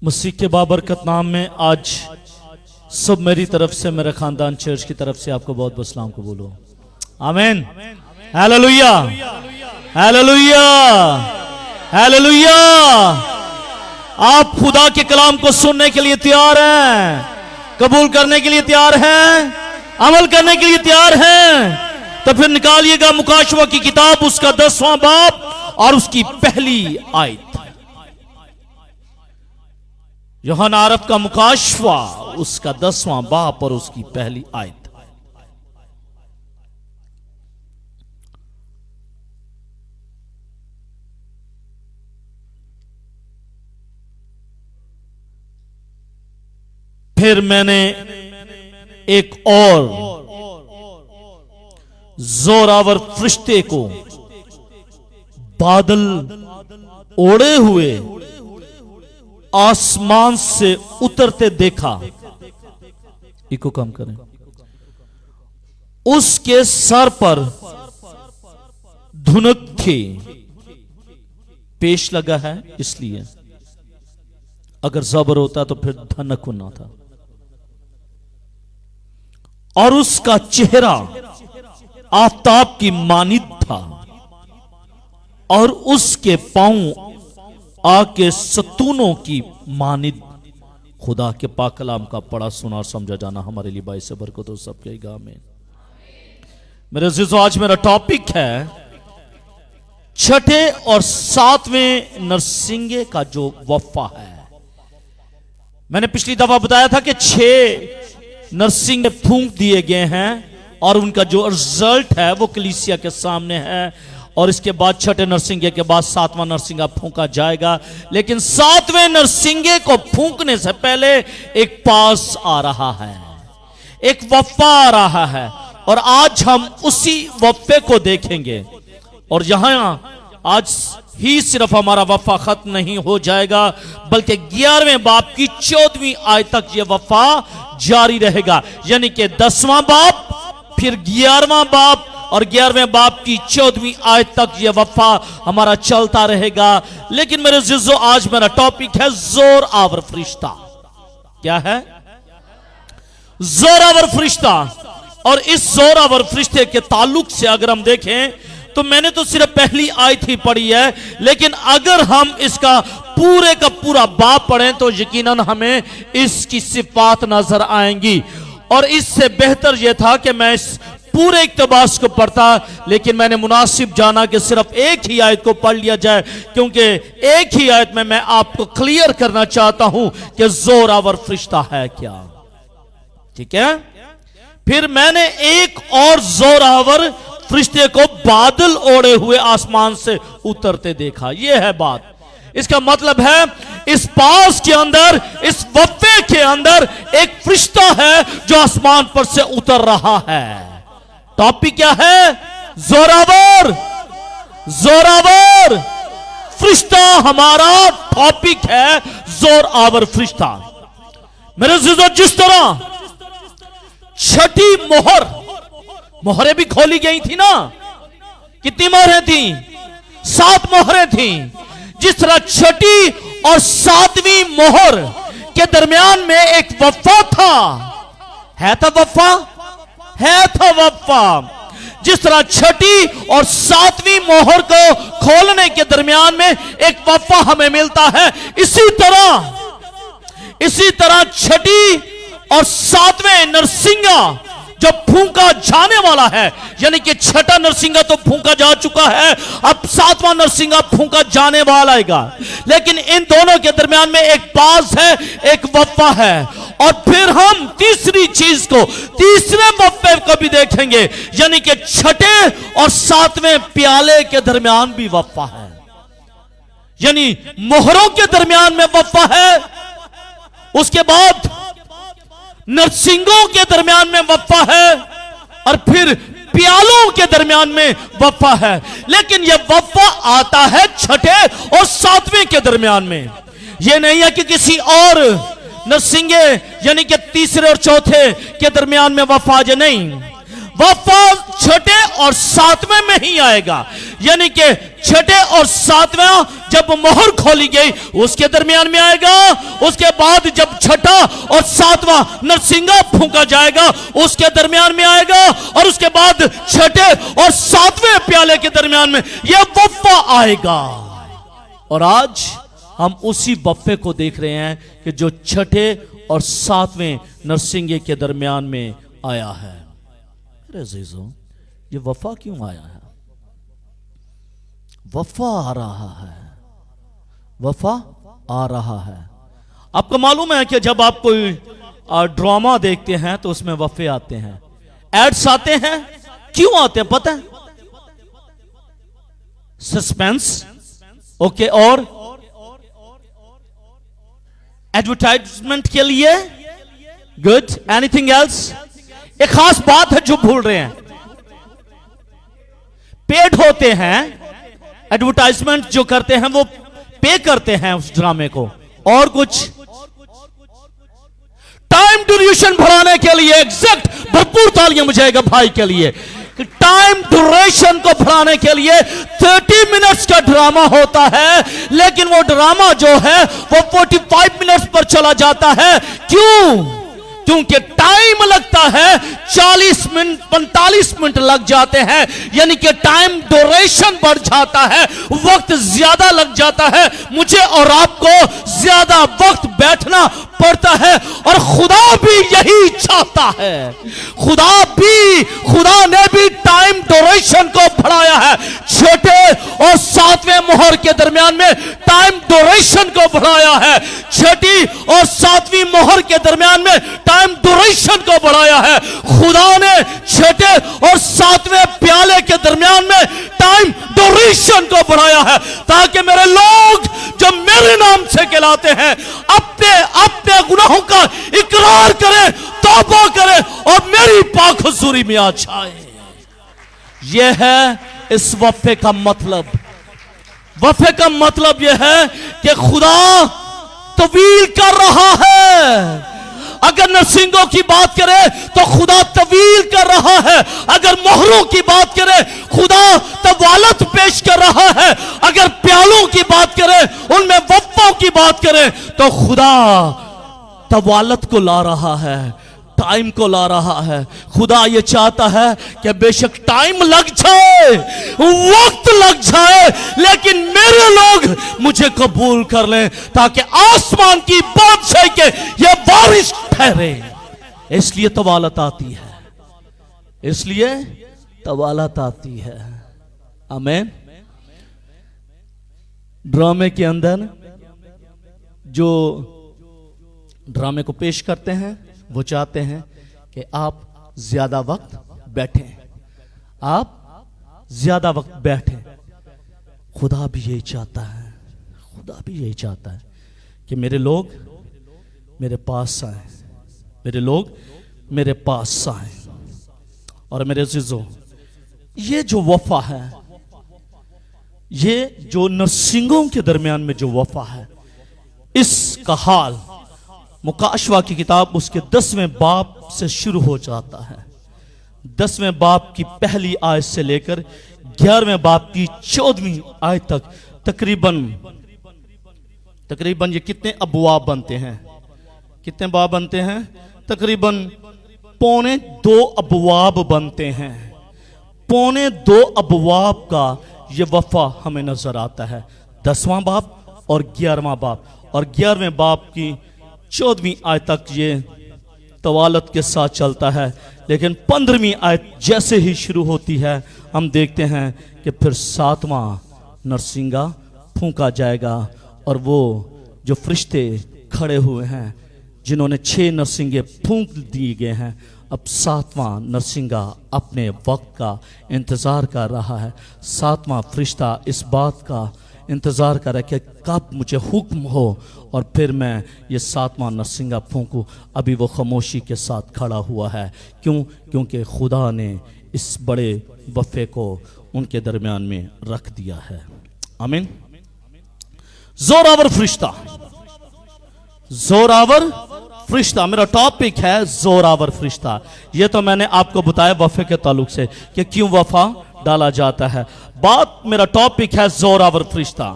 मसीह के बाबरकत नाम में आज सब मेरी तरफ से, मेरे खानदान चर्च की तरफ से आपको बहुत बहुत सलाम को बोलो। आमीन, हालेलुया, हालेलुया, हालेलुया। आप खुदा के कलाम को सुनने के लिए तैयार हैं, कबूल करने के लिए तैयार हैं, अमल करने के लिए तैयार हैं? तो फिर निकालिएगा मुकाशवा की किताब, उसका 10वां बाब और उसकी पहली आयत। यूहन्ना अरब का मुकाशवा, उसका 10वां बाब और उसकी पहली आयत। फिर मैंने एक और जोरावर फरिश्ते को बादल ओढ़े हुए आसमान से उतरते देखा। इको कम करें। उसके सर पर धुनक थी। पेश लगा है इसलिए, अगर जबर होता तो फिर धनक होना था। और उसका चेहरा आफताब की मानिद था और उसके पांव आग के सतूनों की मानिद। खुदा के पाक कलाम का पढ़ा सुना और समझा जाना हमारे लिए बाइस बरकत हो सबके गा में। मेरे अजीजों, आज मेरा टॉपिक है छठे और 7वें नरसिंगे का जो वफा है। मैंने पिछली दफा बताया था कि 6 नरसिंगे फूंक दिए गए हैं और उनका जो रिजल्ट है वो कलीसिया के सामने है। और इसके बाद छठे नरसिंगे के बाद 7वां नरसिंगा फूंका जाएगा। लेकिन 7वें नरसिंगे को फूंकने से पहले एक पास आ रहा है, एक वफा आ रहा है, और आज हम उसी वफे को देखेंगे। और यहां आज ही सिर्फ हमारा वफा खत्म नहीं हो जाएगा, बल्कि 11वें बाब की 14वीं आयत तक यह वफा जारी रहेगा। यानी कि 10वां बाब, फिर 11वां बाब और 11वें बाब की 14वीं आयत तक यह वफा हमारा चलता रहेगा। लेकिन मेरे अजीजों, आज मेरा टॉपिक है जोरावर फरिश्ता। क्या है? जोरावर फरिश्ता। और इस जोरावर फरिश्ते के ताल्लुक से अगर हम देखें तो मैंने तो सिर्फ पहली आयत ही पढ़ी है, लेकिन अगर हम इसका पूरे का पूरा बाब पढ़ें तो यकीनन हमें इसकी सिफात नजर आएंगी। और इससे बेहतर यह था कि मैं इस पूरे इक्तबास को पढ़ता, लेकिन मैंने मुनासिब जाना कि सिर्फ एक ही आयत को पढ़ लिया जाए, क्योंकि एक ही आयत में मैं आपको क्लियर करना चाहता हूं कि जोरावर फरिश्ता है क्या। ठीक है? फिर मैंने एक और जोरावर फरिश्ते को बादल ओढ़े हुए आसमान से उतरते देखा। यह है बात। इसका मतलब है इस पास के अंदर, इस वफे के अंदर एक फरिश्ता है जो आसमान पर से उतर रहा है। टॉपिक क्या है? जोरावर, जोरावर फरिश्ता हमारा टॉपिक है। जोरावर फरिश्ता। मेरे अजीजों, जिस तरह छठी मोहर, मोहरें भी खोली गई थी ना। कितनी मोहरें थी? 7 मोहरें थी। जिस तरह छठी और 7वीं मोहर के दरमियान में एक वफा था। है था वफा? है था वफा। जिस तरह छठी और 7वीं मोहर को खोलने के दरमियान में एक वफा हमें मिलता है, इसी तरह छठी और 7वें नरसिंगा जो फूंका जाने वाला है, यानी कि छठा नरसिंगा तो फूंका जा चुका है, अब 7वां नरसिंगा फूंका जाने वाला है। लेकिन इन दोनों के दरमियान में एक पास है, एक वफा है। और फिर हम तीसरी चीज को, तीसरे वफे को भी देखेंगे, यानी कि छठे और 7वें प्याले के दरमियान भी वफा है। यानी मोहरों के दरमियान में वफा है, उसके बाद नरसिंगों के दरमियान में वफा है, और फिर प्यालों के दरमियान में वफा है। लेकिन यह वफा आता है छठे और 7वें के दरमियान में। यह नहीं है कि किसी और नरसिंगे यानी कि तीसरे और चौथे के दरमियान में वफा, नहीं, वफा छठे और सातवें में ही आएगा, यानी कि छठे और सातवें जब मोहर खोली गई उसके दरमियान में आएगा। उसके बाद जब छठा और सातवां नरसिंगा फूंका जाएगा उसके दरमियान में आएगा, और उसके बाद छठे और सातवें प्याले के दरमियान में यह वफा आएगा। और आज हम उसी वफे को देख रहे हैं कि जो छठे और सातवें नरसिंगे के दरमियान में आया है। अरे अजीजों, ये वफा क्यों आया है? वफा आ रहा है, वफा आ रहा है। आपको मालूम है कि जब आप कोई ड्रामा देखते हैं तो उसमें वफे आते हैं, एड्स आते हैं। क्यों आते हैं पता है? सस्पेंस, ओके, और एडवर्टाइजमेंट के लिए। Good, anything else? एक खास बात है जो भूल रहे हैं, पेड होते हैं, एडवर्टाइजमेंट जो करते हैं वो पे करते हैं उस ड्रामे को। और कुछ टाइम ड्यूरेशन बढ़ाने के लिए, एग्जैक्ट, भरपूर तालियां बजाएगा भाई के लिए। टाइम ड्यूरेशन को बढ़ाने के लिए 30 मिनट्स का ड्रामा होता है, लेकिन वो ड्रामा जो है वो 45 मिनट्स पर चला जाता है। क्यों? क्योंकि टाइम लगता है 40 मिनट, 45 मिनट लग जाते हैं, यानी कि टाइम ड्यूरेशन बढ़ जाता है, वक्त ज्यादा लग जाता है, मुझे और आपको ज्यादा वक्त बैठना पड़ता है। और खुदा भी यही चाहता है, खुदा ने भी टाइम ड्यूरेशन को बढ़ाया है। छठे और सातवें मोहर के दरमियान में टाइम ड्यूरेशन को बढ़ाया है, छठी और सातवीं मोहर के दरमियान में टाइम ड्यूरेशन को बढ़ाया है। खुदा ने छठे और सातवें प्याले के दरमियान में टाइम ड्यूरेशन को बढ़ाया है, ताकि मेरे लोग जो मेरे नाम से कहलाते हैं अपने अपने गुनाहों का इकरार करें, तौबा करें और मेरी पाक हुजूरी में आ जाए। यह है इस वफे का मतलब। वफे का मतलब यह है कि खुदा तवील कर रहा है। अगर नरसिंगों की बात करें तो खुदा तवील कर रहा है, अगर मोहरों की बात करें खुदा तवालत पेश कर रहा है, अगर प्यालों की बात करें, उनमें वफ़ों की बात करें तो खुदा तवालत को ला रहा है, टाइम को ला रहा है। खुदा ये चाहता है कि बेशक टाइम लग जाए, वक्त लग जाए, लेकिन मेरे लोग मुझे कबूल कर लें, ताकि आसमान की बादशाही के ये बारिश ठहरे। इसलिए तवालत आती है, इसलिए तवालत आती है। आमीन। ड्रामे के अंदर जो ड्रामे को पेश करते हैं वो चाहते हैं कि आप ज्यादा वक्त बैठें, आप ज्यादा वक्त बैठें। खुदा भी यही चाहता है, खुदा भी यही चाहता है कि मेरे लोग मेरे पास आए, मेरे लोग मेरे पास आए। और मेरे अज़ीज़ों, ये जो वफा है, ये जो नरसिंगों के दरमियान में जो वफा है, इसका हाल मुकाशवा की किताब उसके 10वें बाब से शुरू हो जाता है। 10वें बाब की पहली आयत से लेकर 11वें बाब की 14वीं आयत तक तकरीबन ये कितने अबवाब बनते हैं? कितने बाब बनते हैं? तकरीबन 2.25 अबवाब बनते हैं। 2.25 अबवाब का ये वफा हमें नजर आता है। 10वां बाब और 11वां बाब, और 11वें बाब की 14वीं आयत तक ये तवालत के साथ चलता है। लेकिन 15वीं आयत जैसे ही शुरू होती है, हम देखते हैं कि फिर 7वां नरसिंगा फूंका जाएगा, और वो जो फरिश्ते खड़े हुए हैं जिन्होंने 6 नरसिंगे फूंक दिए गए हैं, अब 7वां नरसिंगा अपने वक्त का इंतजार कर रहा है। 7वां फरिश्ता इस बात का इंतजार कर रहा है कि कब मुझे हुक्म हो और फिर मैं ये 7वां नरसिंगा फूंकूं। अभी वो खामोशी के साथ खड़ा हुआ है। क्यों? क्योंकि खुदा ने इस बड़े वफे को उनके दरमियान में रख दिया है। आमीन। जोरावर फरिश्ता, जोरावर فرشتہ. میرا ٹاپک ہے زوراور فرشتہ. یہ تو میں نے آپ کو بتایا وفے کے تعلق سے کہ کیوں وفا ڈالا جاتا ہے. بات میرا ٹاپک ہے زوراور فرشتہ.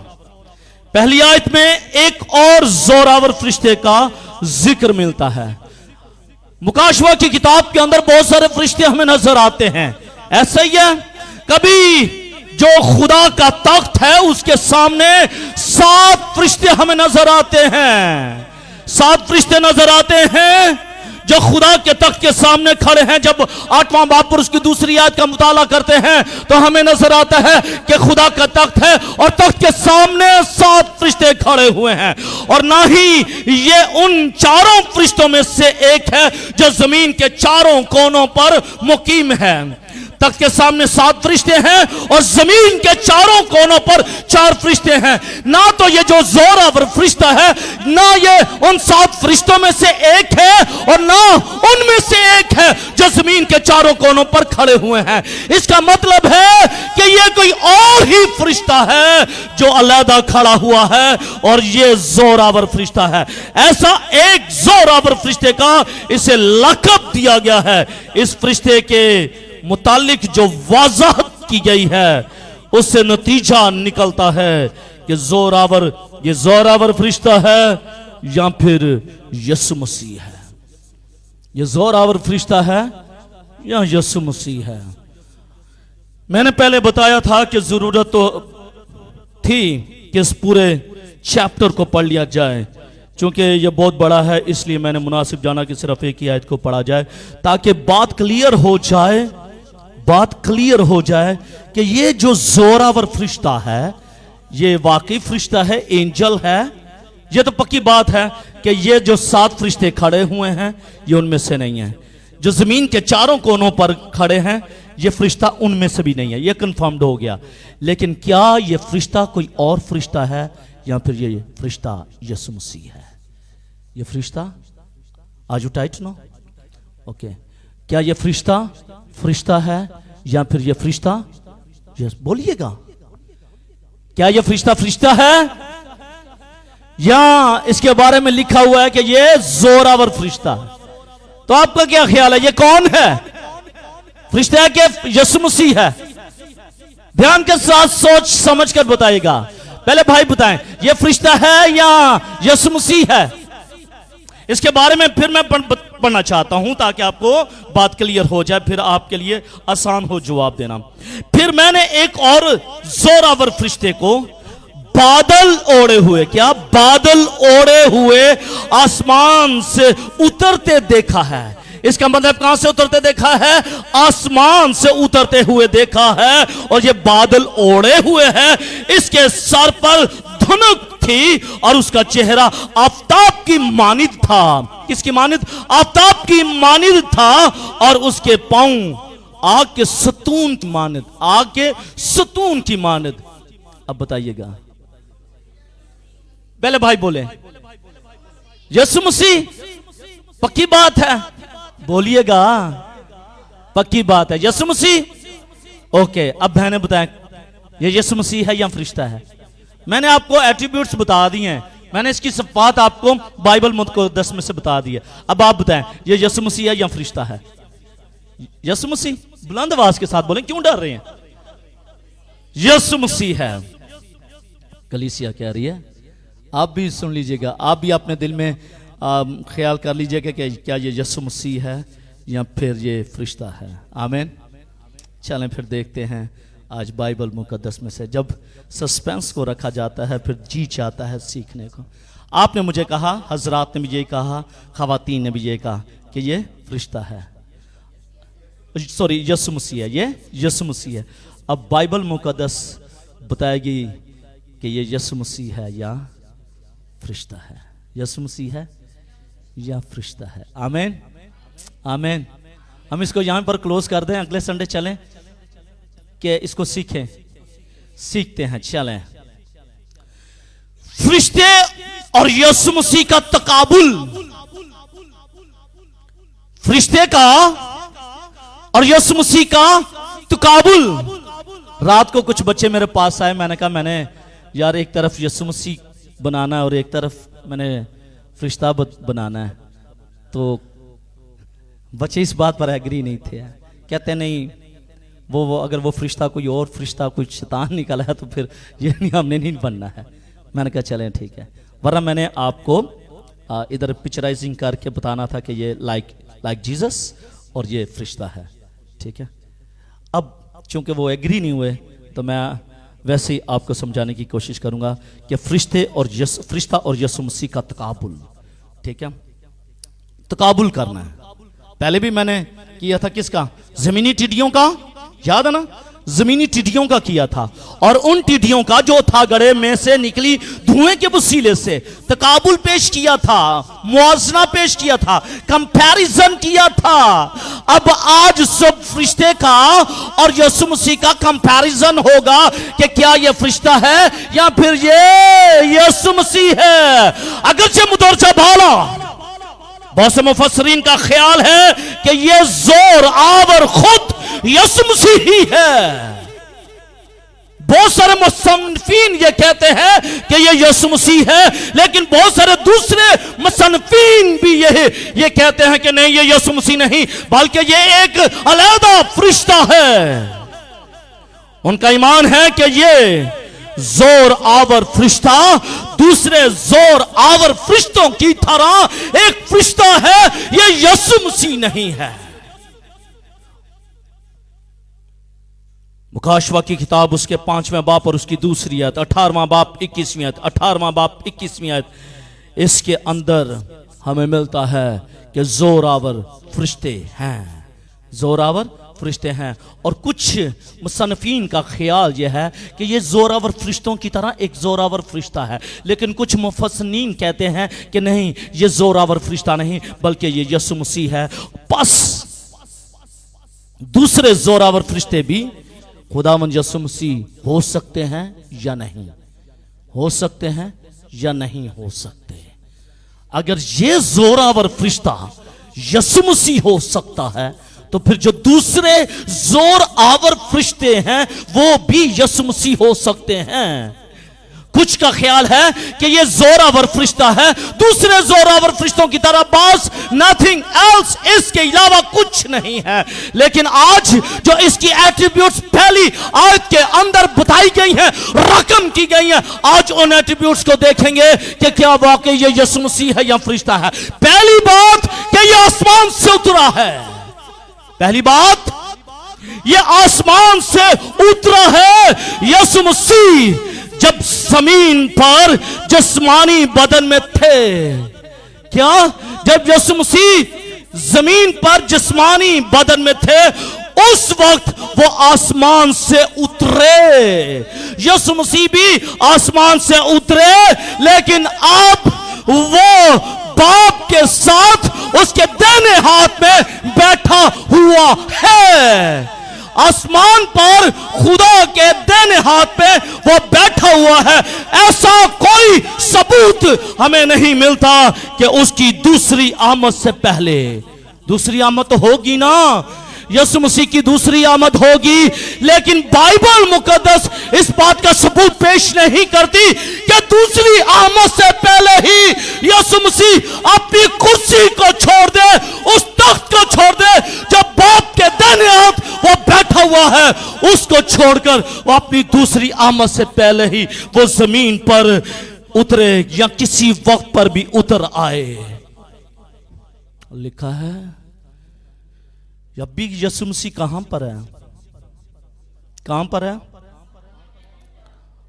پہلی آیت میں ایک اور زوراور فرشتے کا ذکر ملتا ہے. مکاشوہ کی کتاب کے اندر بہت سارے فرشتے ہمیں نظر آتے ہیں. ایسا ہی ہے کبھی جو خدا کا تخت ہے اس کے سامنے 7 فرشتے ہمیں نظر آتے ہیں. 7 فرشتے نظر آتے ہیں جو خدا کے تخت کے سامنے کھڑے ہیں. جب 8واں باب پر اس کی دوسری آیت کا مطالعہ کرتے ہیں تو ہمیں نظر آتا ہے کہ خدا کا تخت ہے اور تخت کے سامنے 7 فرشتے کھڑے ہوئے ہیں. اور نہ ہی یہ ان 4 فرشتوں میں سے ایک ہے جو زمین کے چاروں کونوں پر مقیم ہے. تخت کے سامنے 7 فرشتے ہیں اور زمین کے چاروں کونوں پر 4 فرشتے ہیں. نہ تو یہ جو زوراور فرشتہ ہے نہ یہ ان 7 فرشتوں میں سے ایک ہے اور نہ ان میں سے ایک ہے جو زمین کے چاروں کونوں پر کھڑے ہوئے ہیں. اس کا مطلب ہے کہ یہ کوئی اور ہی فرشتہ ہے جو علیحدہ کھڑا ہوا ہے اور یہ زوراور فرشتہ ہے. ایسا ایک زوراور فرشتے کا اسے لقب دیا گیا ہے. اس فرشتے کے متعلق جو وضاحت کی گئی ہے اس سے نتیجہ نکلتا ہے کہ یہ زوراور فرشتہ ہے یا پھر یسوع مسیح ہے. یہ زوراور فرشتہ ہے یا یسوع مسیح ہے. میں نے پہلے بتایا تھا کہ ضرورت تو تھی کہ اس پورے چیپٹر کو پڑھ لیا جائے. چونکہ یہ بہت بڑا ہے اس لیے میں نے مناسب جانا کہ صرف ایک ہی آیت کو پڑھا جائے تاکہ بات کلیئر ہو جائے کہ یہ جو زوراور فرشتہ ہے یہ واقعی فرشتہ ہے, اینجل ہے. یہ تو پکی بات ہے کہ یہ جو 7 فرشتے کھڑے ہوئے ہیں یہ ان میں سے نہیں ہیں. جو زمین کے چاروں کونوں پر کھڑے ہیں یہ فرشتہ ان میں سے بھی نہیں ہے. یہ کنفرمڈ ہو گیا. لیکن کیا یہ فرشتہ کوئی اور فرشتہ ہے یا پھر یہ فرشتہ یسوع مسیح ہے؟ یہ فرشتہ آج ٹائٹ نو اوکے. کیا یہ فرشتہ ہے یا پھر یہ فرشتہ بولیے گا کیا یہ فرشتہ ہے یا اس کے بارے میں لکھا ہوا ہے کہ یہ زوراور فرشتہ ہے؟ تو آپ کا کیا خیال ہے یہ کون ہے؟ فرشتہ ہے کہ یسوع مسیح ہے؟ دھیان کے ساتھ سوچ سمجھ کر بتائیے گا. پہلے بھائی بتائیں یہ فرشتہ ہے یا یسوع مسیح ہے؟ اس کے بارے میں پھر میں پڑھنا چاہتا ہوں تاکہ آپ کو بات کلیئر ہو جائے, پھر آپ کے لیے آسان ہو جواب دینا. پھر میں نے ایک اور زوراور فرشتے کو بادل اوڑے ہوئے آسمان سے اترتے دیکھا ہے. اس کا مطلب کہاں سے اترتے دیکھا ہے؟ آسمان سے اترتے ہوئے دیکھا ہے. اور یہ بادل اوڑے ہوئے ہیں, اس کے سر پر دھنک تھی اور اس کا چہرہ آفتاب کی مانند تھا. کس کی مانند؟ آفتاب کی مانند تھا. اور اس کے پاؤں آگ کے ستون کی مانند. اب بتائیے گا پہلے بھائی بولے یسوع مسیح پکی بات ہے؟ بولیے گا پکی بات ہے یسوع مسیح. اوکے اب بہنیں بتائیں یہ یسوع مسیح ہے یا فرشتہ ہے؟ میں نے آپ کو ایٹریبیوٹس بتا دی ہیں, میں نے اس کی صفات آپ کو بائبل مقدس میں سے بتا دی ہے. اب آپ بتائیں یہ یسوع مسیح ہے یا فرشتہ ہے؟ یسوع مسیح بلند آواز کے ساتھ بولیں, کیوں ڈر رہے ہیں؟ یسوع مسیح ہے. کلیسیا کہہ رہی ہے, آپ بھی سن لیجئے گا, آپ بھی اپنے دل میں خیال کر لیجئے گا کہ کیا یہ یسوع مسیح ہے یا پھر یہ فرشتہ ہے. آمین. چلیں پھر دیکھتے ہیں آج بائبل مقدس میں سے. جب سسپینس کو رکھا جاتا ہے پھر جی چاہتا ہے سیکھنے کو. آپ نے مجھے کہا, حضرات نے بھی یہ کہا, خواتین نے بھی یہ کہا کہ یہ فرشتہ ہے, سوری یسوع مسیح ہے. یہ یسوع مسیح ہے. اب بائبل مقدس بتائے گی کہ یہ یسوع مسیح ہے یا فرشتہ ہے. یسوع مسیح ہے یا فرشتہ ہے. آمین آمین. ہم اس کو یہاں پر کلوز کر دیں, اگلے سنڈے چلیں کہ اس کو سیکھتے ہیں. چلیں فرشتے اور یسوع مسیح کا تقابل. فرشتے کا اور یسوع مسیح کا تقابل. رات کو کچھ بچے میرے پاس آئے, میں نے کہا میں نے یار ایک طرف یسوع مسیح بنانا ہے اور ایک طرف میں نے فرشتہ بنانا ہے. तो बच्चे इस बात पर एग्री नहीं थे, कहते नहीं वो अगर वो फरिश्ता कोई और फरिश्ता कोई शैतान निकला है तो फिर ये नहीं, हमने नहीं बनना है। मैंने कहा चलें ठीक है, वरना मैंने आपको इधर पिक्चराइजिंग करके बताना था कि ये लाइक जीसस और ये फरिश्ता है, ठीक है। अब चूंकि वो एग्री नहीं हुए तो मैं वैसे ही आपको समझाने की कोशिश करूंगा कि फरिश्ता और यीशु मसीह का तकाबुल, ठीक है, तकाबुल करना है। पहले भी मैंने किया था किसका, जमीनी टिड्डियों का, याद है ना, जमीनी टिड्डियों का किया था, और उन टिड्डियों का जो था गड़े में से निकली धुएं के वसीले से तकाबुल पेश किया था, मुआवजा पेश किया था, कंपैरिजन किया था। अब आज सब फरिश्ते का और यीशु मसीह का कंपैरिजन होगा कि क्या ये फरिश्ता है या फिर ये यीशु मसीह है। अगरचे मुदरजा भाला बहुत से मुफस्सरीन का ख्याल है कि ये जोर आवर खुद यीशु मसीह ही है। बहुत सारे मुसन्निफीन ये कहते हैं कि ये यीशु मसीह है, लेकिन बहुत सारे दूसरे मुसन्निफीन भी ये कहते हैं कि नहीं, ये यीशु मसीह नहीं बल्कि ये एक अलग फरिश्ता है। उनका ईमान है कि ये जोर आवर फरिश्ता दूसरे जोर आवर फरिश्तों की तरह एक फरिश्ता है, ये यीशु मसीह नहीं है। मुकाशवा की किताब उसके 5वें बाप और उसकी दूसरी आयत, 18वां बाप 21वीं आयत, 18वां बाप 21वीं आयत, इसके अंदर हमें मिलता है कि जोरावर फरिश्ते हैं, जोरावर फरिश्ते हैं। और कुछ मुसन्निफीन का ख्याल यह है कि ये जोरावर फरिश्तों की तरह एक जोरावर फरिश्ता है, लेकिन कुछ मुफस्सिरीन कहते हैं कि नहीं, ये जोरावर फरिश्ता नहीं बल्कि ये यीशु मसीह है। बस दूसरे जोरावर फरिश्ते भी खुदावंद यीशु मसीह हो सकते हैं या नहीं हो सकते हैं या नहीं हो सकते। अगर ये जोरावर फरिश्ता यीशु मसीह हो सकता है तो फिर जो दूसरे जोर आवर फरिश्ते हैं वो भी यीशु मसीह हो सकते हैं। कुछ का ख्याल है कि ये जोरावर फरिश्ता है दूसरे जोरावर फरिश्तों की तरह, बस नथिंग एल्स, इसके अलावा कुछ नहीं है। लेकिन आज जो इसकी एट्रीब्यूट्स पहली आयत के अंदर बताई गई हैं, रकम की गई हैं, आज उन एट्रीब्यूट्स को देखेंगे कि क्या वाकई ये यीशु मसीह है या फरिश्ता है। पहली बात कि ये आसमान से उतरा है, पहली बात ये आसमान से उतरा है। यीशु मसीह जब जमीन पर जिस्मानी बदन में थे, क्या जब यीशु मसीह जमीन पर जिस्मानी बदन में थे उस वक्त वो आसमान से उतरे। यीशु मसीह भी आसमान से उतरे, लेकिन अब वो बाप के साथ उसके दाहिने हाथ में बैठा हुआ है। आसमान पर खुदा के दाहिने हाथ पे वो बैठा हुआ है। ऐसा कोई सबूत हमें नहीं मिलता कि उसकी दूसरी आमद से पहले, दूसरी आमद तो होगी ना, यीशु मसीह की दूसरी आमद होगी, लेकिन बाइबल मुकद्दस इस बात का सबूत पेश नहीं करती कि दूसरी आमद से पहले ही यीशु मसीह अपनी कुर्सी को छोड़ दे, उस तख्त को छोड़ दे जो बाप के दाहिने हाथ वो बैठा हुआ है, उसको छोड़कर वो अपनी दूसरी आमद से पहले ही वो जमीन पर उतरे या किसी वक्त पर भी उतर आए। लिखा है अभी यीशु मसीह कहां पर है, कहां पर है?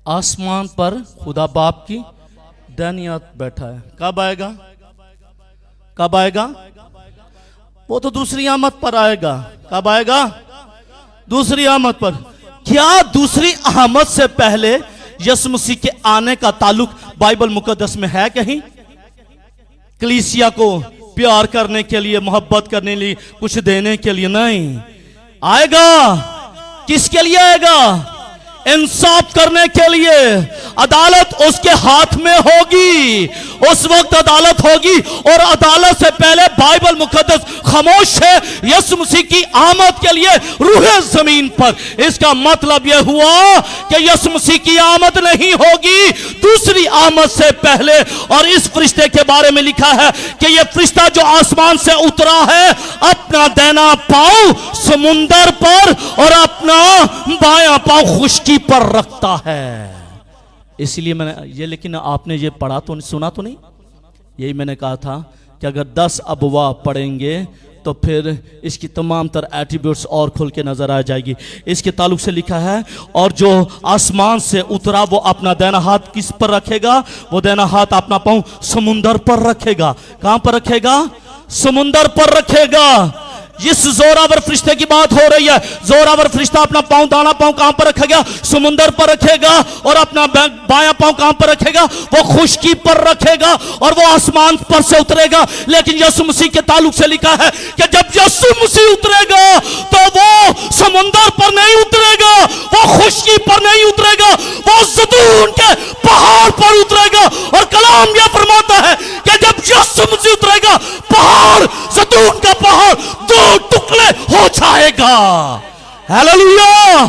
आसमान पर खुदा बाप की दाहिनी हाथ बैठा है। कब आएगा, कब आएगा? वो तो दूसरी आमद पर आएगा। कब आएगा? दूसरी आमद पर। क्या दूसरी आमद से पहले यीशु मसीह के आने का ताल्लुक बाइबल मुकद्दस में है कहीं? कलीसिया को प्यार करने के लिए, मोहब्बत करने के लिए, कुछ देने के लिए नहीं। आएगा, किसके लिए आएगा? इंसाफ करने के लिए अदालत उसके हाथ में होगी। उस वक्त अदालत होगी और अदालत से पहले बाइबल मुकद्दस खामोश है यीशु मसीह की आमद के लिए रूह जमीन पर। इसका मतलब यह हुआ कि यीशु मसीह की आमद नहीं होगी दूसरी आमद से पहले। और इस फरिश्ते के बारे में लिखा है कि यह फरिश्ता जो आसमान से उतरा है अपना दाहिना पांव समुंदर पर और अपना बायां पांव खुश्की पर रखता है। इसलिए मैंने ये, लेकिन आपने ये पढ़ा तो सुना तो नहीं, यही मैंने कहा था कि अगर 10 अबवा पढ़ेंगे तो फिर इसकी तमाम तर एट्रीब्यूट्स और खुल के नजर आ जाएगी। इसके ताल्लुक से लिखा है और जो आसमान से उतरा वो अपना दाहिना हाथ किस पर रखेगा? वो दाहिना हाथ अपना पांव समुंदर पर रखेगा। कहां पर रखेगा? समुंदर पर रखेगा। जिस जोरावर फरिश्ते की बात हो रही है, जोरावर फरिश्ता अपना पांव दाना पांव कहां पर रखेगा? समुंदर पर रखेगा। और अपना बायां पांव कहां पर रखेगा? वो खुश्की पर रखेगा और वो आसमान पर से उतरेगा। लेकिन यीशु मसीह के ताल्लुक से लिखा है कि जब यीशु मसीह उतरेगा तो वो समुंदर पर नहीं उतरेगा, वो खुश्की पर नहीं उतरेगा, वो ज़ैतून के पहाड़ पर उतरेगा। और कलाम यह फरमाता है कि जब यीशु मसीह उतरेगा पहाड़, ज़ैतून का पहाड़ दो टुकड़े हो जाएगा। हालेलुया!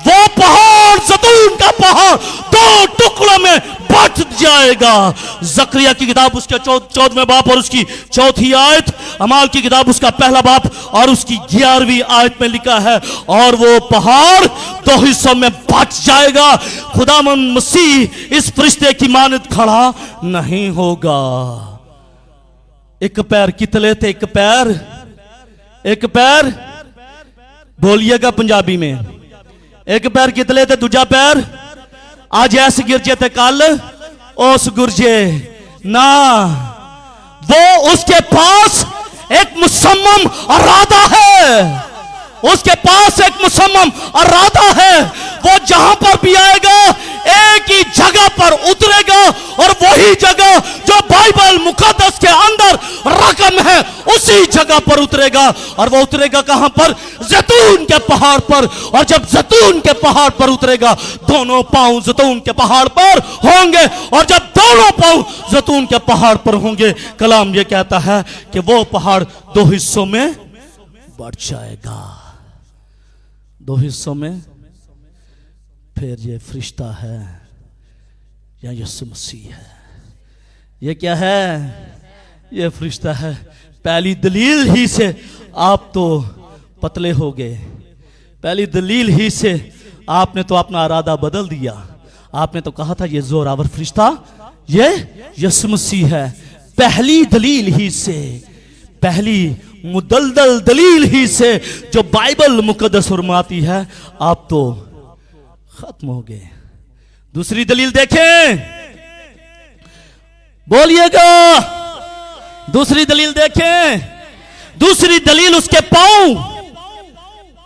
वो पहाड़, ज़ैतून का पहाड़ दो टुकड़ों में बट जाएगा। जकरिया की किताब उसके 14वें बाप और उसकी 4थी आयत, अमाल की किताब उसका 1 बाप और उसकी 11वीं आयत में लिखा है और वो पहाड़ 2 हिस्सों में बट जाएगा। खुदावंद मसीह इस फरिश्ते की मानद खड़ा नहीं होगा। एक पैर कितने थे? एक पैर बोलिएगा पंजाबी में, एक पैर कितने थे? दूजा पैर आज ऐसे गिरजे थे कल उस गुरजे ना। वो उसके पास एक मुसम्मम इरादा है, उसके पास एक मुसम्मम इरादा है। वो जहां पर भी आएगा एक ही जगह पर उतरेगा और वही जगह जो बाइबल मुकद्दस के अंदर रकम है उसी जगह पर उतरेगा। और वो उतरेगा कहां पर? ज़ैतून के पहाड़ पर। और जब ज़ैतून के पहाड़ पर उतरेगा दोनों पांव ज़ैतून के पहाड़ पर होंगे। और जब दोनों पांव ज़ैतून के पहाड़ पर होंगे, कलाम ये कहता है कि वो पहाड़ 2 हिस्सों में बढ़ जाएगा। 2 हिस्सों में। फिर ये फरिश्ता है या यीशु मसीह है? ये क्या है? ये फरिश्ता है। पहली दलील ही से आप तो पतले हो गए, पहली दलील ही से आपने तो अपना इरादा बदल दिया। आपने तो कहा था ये जोरावर फरिश्ता ये यीशु मसीह है। पहली दलील ही से, पहली मुदलदल दलील ही से जो बाइबल मुकद्दस फरमाती है आप तो खत्म हो गए। दूसरी दलील देखें, बोलिएगा। दूसरी दलील देखें। दूसरी दलील उसके पांव।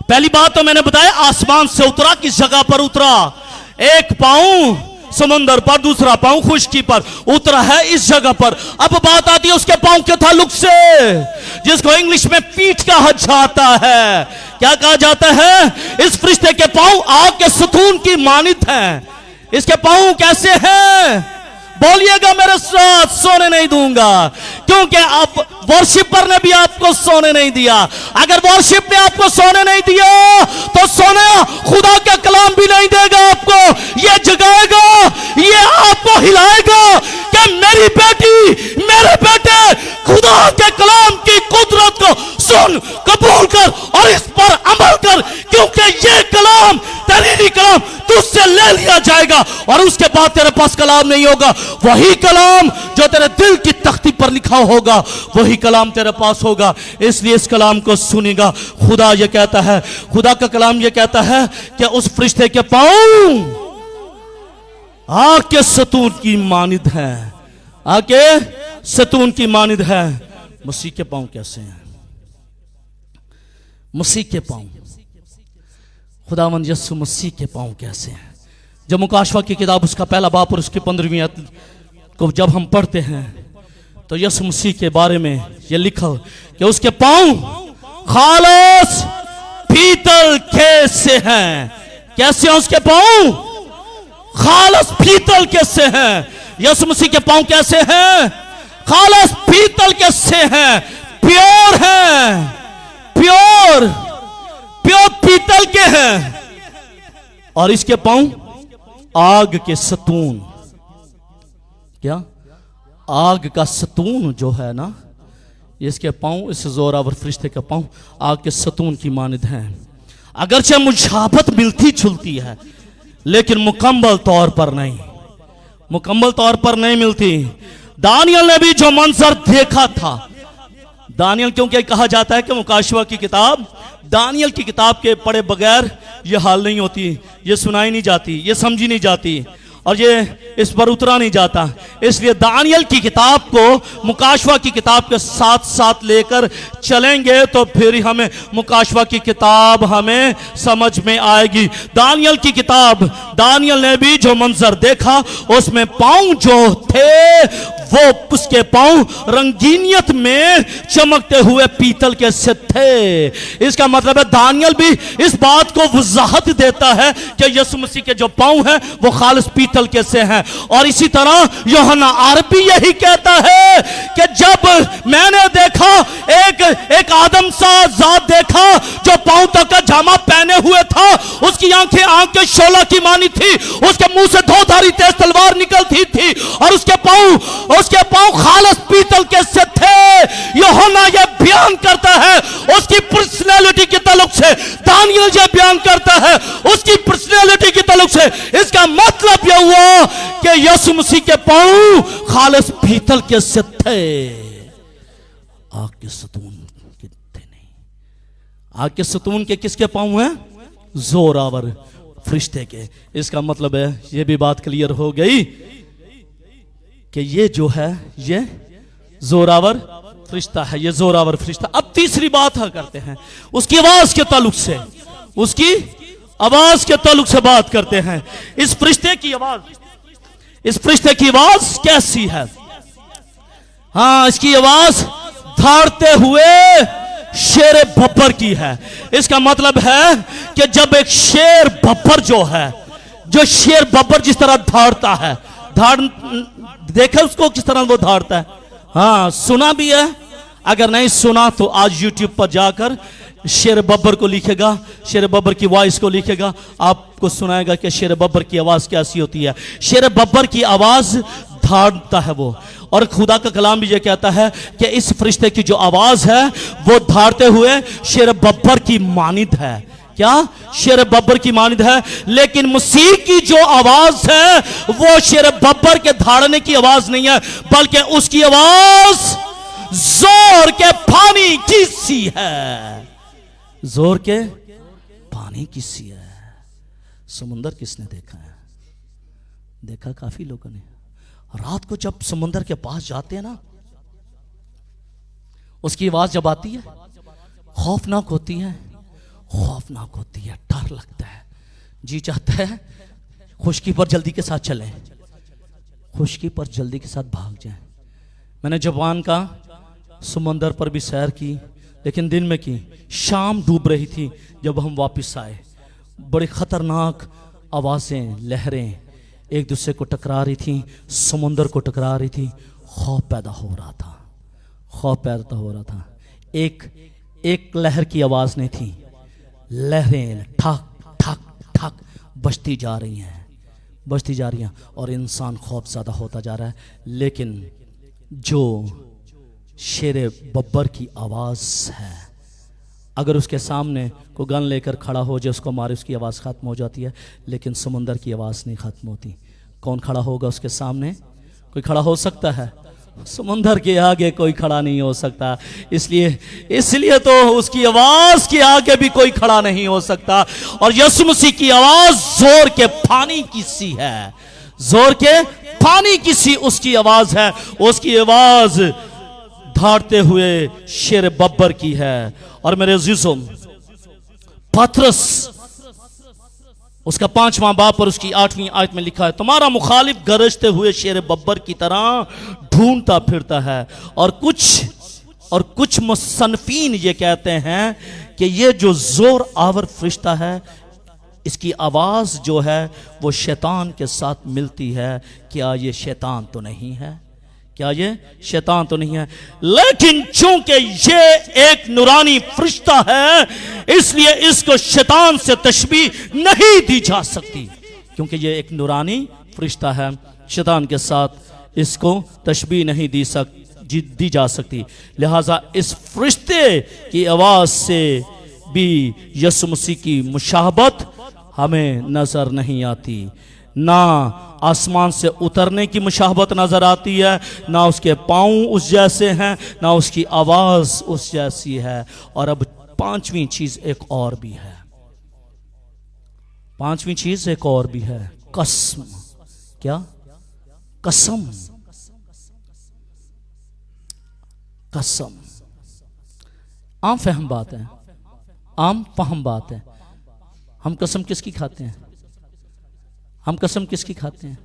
पहली बात तो मैंने बताया आसमान से उतरा, किस जगह पर उतरा? एक पांव समुंदर पर, दूसरा पांव खुश्की पर उतरा है इस जगह पर। अब बात आती है उसके पांव के ताल्लुक से, जिसको इंग्लिश में पीठ कहा जाता है। क्या कहा जाता है? इस फरिश्ते के पांव आग के सतून की मानित हैं। इसके पांव कैसे हैं? बोलिएगा मेरे साथ, सोने नहीं दूंगा। क्योंकि आप वर्शिपर ने भी आपको सोने नहीं दिया। अगर वर्शिप ने आपको सोने नहीं दिया तो सोने खुदा का कलाम भी नहीं देगा आपको। ये जगाएगा, ये आपको हिलाएगा कि मेरी बेटी, मेरे बेटे, खुदा के कलाम की कुदरत को सुन, कबूल कर और इस पर अमल कर। क्योंकि ये कलाम, तरीनी कलाम तुझसे ले लिया जाएगा और उसके बाद तेरे पास कलाम नहीं होगा। वही कलाम जो तेरे दिल की तख्ती पर लिखा होगा वही कलाम तेरे पास होगा। इसलिए इस कलाम को सुनेगा। खुदा ये कहता है, खुदा का कलाम ये कहता है कि उस फरिश्ते के पांव आग के सतून की मानिद है, आग के सतून की मानिद है। मसीह के पांव कैसे हैं? मसीह के पांव, खुदावंद यीशु मसीह के पांव कैसे हैं? जब मुकाशवा की किताब उसका 1 बाप और उसकी 15वीं आयत को जब हम पढ़ते हैं तो यीशु मसीह के बारे में यह लिखा कि उसके पांव खालस पीतल के से हैं। कैसे हैं उसके पांव? खालस पीतल के से हैं। यीशु मसीह के पांव कैसे हैं? खालस पीतल के से हैं, प्योर हैं, प्योर प्योर पीतल के हैं। और इसके पांव आग के सतून, क्या आग का सतून जो है ना, इसके पांव, इस जोरावर फरिश्ते के पांव आग के सतून की मानिद हैं। अगरचे मुझाबत मिलती जुलती है लेकिन मुकम्मल तौर पर नहीं, मुकम्मल तौर पर नहीं मिलती। दानियल ने भी जो मंजर देखा था, दानियल क्योंकि कहा जाता है कि मुकाशवा की किताब, दानियल की किताब के पढ़े बगैर ये हाल नहीं होती, ये सुनाई नहीं जाती, ये समझी नहीं जाती और ये इस पर उतरा नहीं जाता। इसलिए दानियल की किताब को मुकाशवा की किताब के साथ साथ लेकर चलेंगे तो फिर हमें मुकाशवा की किताब हमें समझ में आएगी। दानियल की किताब, दानियल ने भी जो मंजर देखा उसमें पांव जो थे वो उसके पांव रंगीनियत में चमकते हुए पीतल के से थे। इसका मतलब है दानियल भी इस बात को वजाहत देता है कि यीशु मसीह के जो पांव हैं वो खालिस पीतल के से हैं। और इसी तरह यूहन्ना आरबी यही कहता है कि जब मैंने देखा एक आदम सा जात देखा जो पांव तक का जामा पहने हुए था, उसकी आंखें आंख के शोला की मानी थी, उसके मुंह से दो धारी तेज तलवार निकलती थी और उसके पांव खालिस पीतल के से थे। यूहन्ना ये बयान करता है उसकी पर्सनैलिटी के ताल्लुक से, दानियल ये बयान करता है उसकी पर्सनैलिटी के ताल्लुक से। इसका मतलब यह हुआ कि यीशु मसीह के पांव खालिस पीतल के से थे, आग के सतून के थे नहीं। आग के सतून के किसके पांव हैं? जोरावर फरिश्ते के। इसका मतलब है ये भी बात क्लियर हो गई कि ये जो है ये जोरावर फरिश्ता है, ये जोरावर फरिश्ता। अब तीसरी बात करते हैं उसकी आवाज के ताल्लुक से, उसकी आवाज के ताल्लुक से बात करते हैं। इस फरिश्ते की आवाज, इस फरिश्ते की आवाज कैसी है? हाँ, इसकी आवाज धाड़ते हुए शेर बब्बर की है। इसका मतलब है कि जब एक शेर बब्बर जो है, जो शेर बब्बर जिस तरह धाड़ता है, देखे उसको किस तरह वो धाड़ता है? हाँ, सुना भी है। अगर नहीं सुना तो आज YouTube पर जाकर शेर बब्बर को लिखेगा, शेर बब्बर की वॉइस को लिखेगा, आपको सुनाएगा कि शेर बब्बर की आवाज कैसी होती है। शेर बब्बर की आवाज धाड़ता है वो, और खुदा का कलाम भी ये कहता है कि इस फरिश्ते की जो आवाज है वो धाड़ते हुए शेर बब्बर की मानिद है। क्या? शेर बब्बर की मानिद है। लेकिन मसीह की जो आवाज है वो शेर बब्बर के धाड़ने की आवाज नहीं है, बल्कि उसकी आवाज जोर के पानी की सी है, जोर के पानी की सी है। समुंदर किसने देखा है? देखा काफी लोगों ने। रात को जब समुंदर के पास जाते हैं ना, उसकी आवाज जब आती है खौफनाक होती है, खौफनाक होती है, डर लगता है, जी चाहता है खुशकी पर जल्दी के साथ चलें, खुशकी पर जल्दी के साथ भाग जाएं। मैंने जापान का समुंदर पर भी सैर की, लेकिन दिन में की। शाम डूब रही थी जब हम वापस आए। बड़ी खतरनाक आवाजें, लहरें एक दूसरे को टकरा रही थी, समुंदर को टकरा रही थी। खौफ पैदा हो रहा था, खौफ पैदा हो रहा था। एक लहर की आवाज नहीं थी, लहरें ठक ठक ठक बजती जा रही हैं, बजती जा रही हैं, और इंसान खौफ ज़्यादा होता जा रहा है। लेकिन जो शेर बब्बर की आवाज़ है, अगर उसके सामने कोई गन लेकर खड़ा हो जाए, उसको मारे, उसकी आवाज़ ख़त्म हो जाती है। लेकिन समुंदर की आवाज़ नहीं ख़त्म होती। कौन खड़ा होगा उसके सामने? कोई खड़ा हो सकता है? समुंदर के आगे कोई खड़ा नहीं हो सकता। इसलिए तो उसकी आवाज़ के आगे भी कोई खड़ा नहीं हो सकता। और यीशु मसीह की आवाज़ जोर के पानी की सी है, जोर के पानी की सी उसकी आवाज़ है। उसकी आवाज़ धाड़ते हुए शेर बब्बर की है। और मेरे अजीजों, पतरस उसका 5वां बाब और उसकी 8वीं आयत में लिखा है, तुम्हारा मुखालिफ गरजते हुए शेर बब्बर की तरह ढूंढता फिरता है। और कुछ मुसन्निफीन ये कहते हैं कि ये जो जोर आवर फरिश्ता है, اس کی آواز جو ہے وہ شیطان کے ساتھ ملتی ہے. کیا یہ شیطان تو نہیں ہے؟ کیا یہ شیطان تو نہیں ہے؟ لیکن چونکہ یہ ایک نورانی فرشتہ ہے اس لیے اس کو شیطان سے تشبیہ نہیں دی جا سکتی، کیونکہ یہ ایک نورانی فرشتہ ہے. شیطان کے ساتھ اس کو تشبیہ نہیں دی جا سکتی. لہٰذا اس فرشتے کی آواز سے بھی یسوع مسیح کی مشابہت ہمیں نظر نہیں آتی. نہ آسمان سے اترنے کی مشابہت نظر آتی ہے، نہ اس کے پاؤں اس جیسے ہیں، نہ اس کی آواز اس جیسی ہے. اور اب پانچویں چیز ایک اور بھی ہے. پانچویں چیز ایک اور بھی ہے، قسم. کیا؟ قسم. قسم عام فہم بات ہے، عام فہم بات ہے. ہم قسم کس کی کھاتے ہیں؟ ہم قسم کس کی کھاتے ہیں؟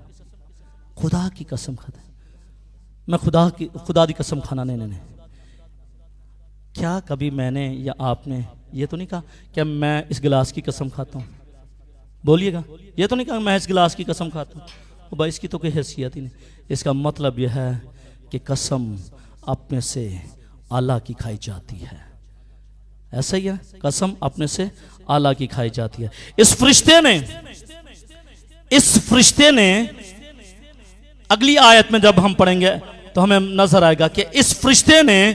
خدا کی قسم کھاتے ہیں. میں خدا دی قسم کھانا نہیں. کیا کبھی میں نے یا آپ نے یہ تو نہیں کہا کہ میں اس گلاس کی قسم کھاتا ہوں؟ بولیے گا. یہ تو نہیں کہا میں اس گلاس کی قسم کھاتا ہوں. بھائی اس کی تو کوئی حیثیت ہی نہیں. اس کا مطلب یہ ہے کہ قسم اپنے سے اعلیٰ کی کھائی جاتی ہے. ایسا ہی ہے، قسم اپنے سے اعلیٰ کی کھائی جاتی ہے. اس فرشتے نے اگلی آیت میں جب ہم پڑھیں گے تو ہمیں نظر آئے گا کہ اس فرشتے نے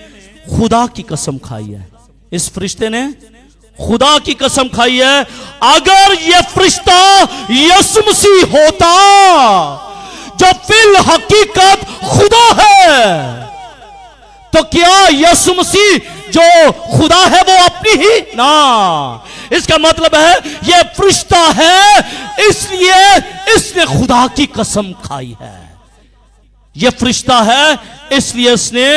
خدا کی قسم کھائی ہے. اس فرشتے نے خدا کی قسم کھائی ہے. اگر یہ فرشتہ یسوع مسیح ہوتا جو فی الحقیقت خدا ہے تو کیا یسوع مسیح جو خدا ہے وہ اپنی ہی نا. اس کا مطلب ہے یہ فرشتہ ہے اس لیے اس نے خدا کی قسم کھائی ہے. یہ فرشتہ ہے اس لیے اس نے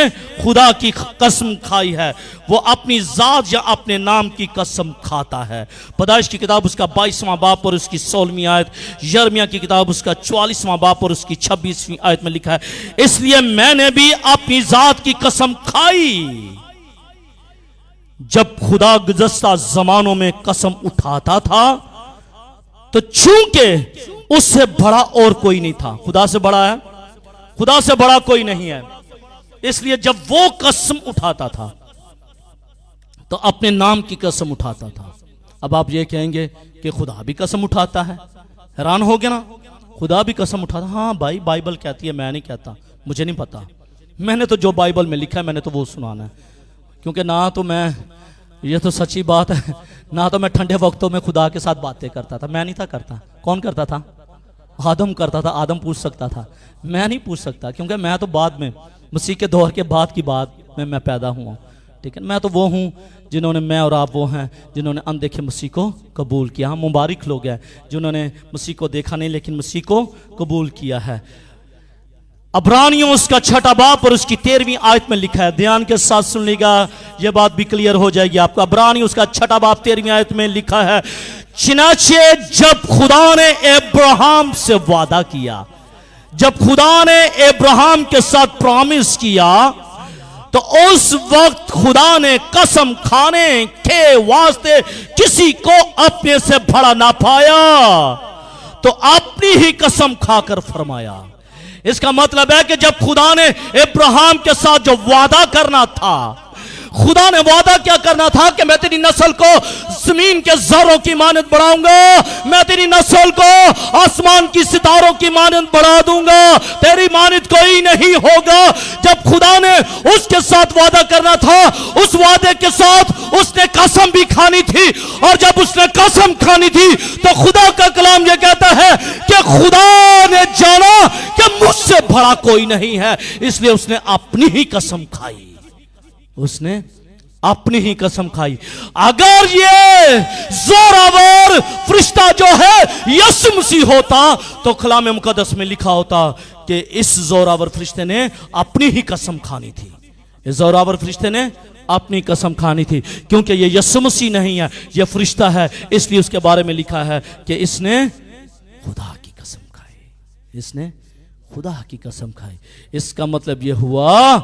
خدا کی قسم کھائی ہے. وہ اپنی ذات یا اپنے نام کی قسم کھاتا ہے. پیدائش کی کتاب اس کا 22واں باب اور اس کی 16ویں آیت، یرمیہ کی کتاب اس کا 44واں باب اور اس کی 26ویں آیت میں لکھا ہے اس لیے میں نے بھی اپنی ذات کی قسم کھائی. جب خدا گزشتہ زمانوں میں قسم اٹھاتا تھا تو چونکہ اس سے بڑا اور کوئی نہیں تھا. خدا سے بڑا ہے؟ خدا سے بڑا کوئی نہیں ہے. اس لیے جب وہ قسم اٹھاتا تھا تو اپنے نام کی قسم اٹھاتا تھا. اب آپ یہ کہیں گے کہ خدا بھی قسم اٹھاتا ہے. حیران ہو گیا نا؟ خدا بھی قسم اٹھاتا. ہاں بھائی بائبل کہتی ہے، میں نہیں کہتا، مجھے نہیں پتا. میں نے تو جو بائبل میں لکھا ہے میں نے تو وہ سنانا ہے. کیونکہ نہ تو میں، یہ تو سچی بات ہے، نہ تو میں ٹھنڈے وقتوں میں خدا کے ساتھ باتیں کرتا تھا. میں نہیں تھا کرتا. کون کرتا تھا؟ آدم کرتا تھا. آدم پوچھ سکتا تھا، میں نہیں پوچھ سکتا کیونکہ میں تو بعد میں، مسیح کے دور کے بعد کی بات میں پیدا ہوا. ٹھیک ہے، میں تو وہ ہوں جنہوں نے، میں اور آپ وہ ہیں جنہوں نے اندیکھے مسیح کو قبول کیا. ہم مبارک لوگ ہیں جنہوں نے مسیح کو دیکھا نہیں لیکن مسیح کو قبول کیا ہے. عبرانیوں اس کا 6 باب اور اس کی 13ویں آیت میں لکھا ہے. دھیان کے ساتھ سن لے گا، یہ بات بھی کلیئر ہو جائے گی آپ کو. عبرانیوں اس کا 6 باب 13ویں آیت میں لکھا ہے چنانچہ جب خدا نے ابراہیم سے وعدہ کیا، جب خدا نے ابراہیم کے ساتھ پرامس کیا تو اس وقت خدا نے قسم کھانے کے واسطے کسی کو اپنے سے بڑا نہ پایا تو اپنی ہی قسم کھا کر فرمایا. اس کا مطلب ہے کہ جب خدا نے ابراہیم کے ساتھ جو وعدہ کرنا تھا، خدا نے وعدہ کیا کرنا تھا کہ میں تیری نسل کو زمین کے ذروں کی مانند بڑھاؤں گا، میں تیری نسل کو آسمان کی ستاروں کی مانند بڑھا دوں گا، تیری مانند کوئی نہیں ہوگا. جب خدا نے اس کے ساتھ وعدہ کرنا تھا، اس وعدے کے ساتھ اس نے قسم بھی کھانی تھی. اور جب اس نے قسم کھانی تھی تو خدا کا کلام یہ کہتا ہے کہ خدا نے جانا کہ مجھ سے بڑا کوئی نہیں ہے، اس لیے اس نے اپنی ہی قسم کھائی. اس نے اپنی ہی قسم کھائی. اگر یہ زوراور فرشتہ جو ہے یسوع مسیح ہوتا تو کلام مقدس میں لکھا ہوتا کہ اس زوراور فرشتے نے اپنی ہی قسم کھانی تھی. اس زوراور فرشتے نے اپنی قسم کھانی تھی. کیونکہ یہ یسوع مسیح نہیں ہے، یہ فرشتہ ہے، اس لیے اس کے بارے میں لکھا ہے کہ اس نے خدا کی قسم کھائی. اس نے خدا کی قسم کھائی. اس کا مطلب یہ ہوا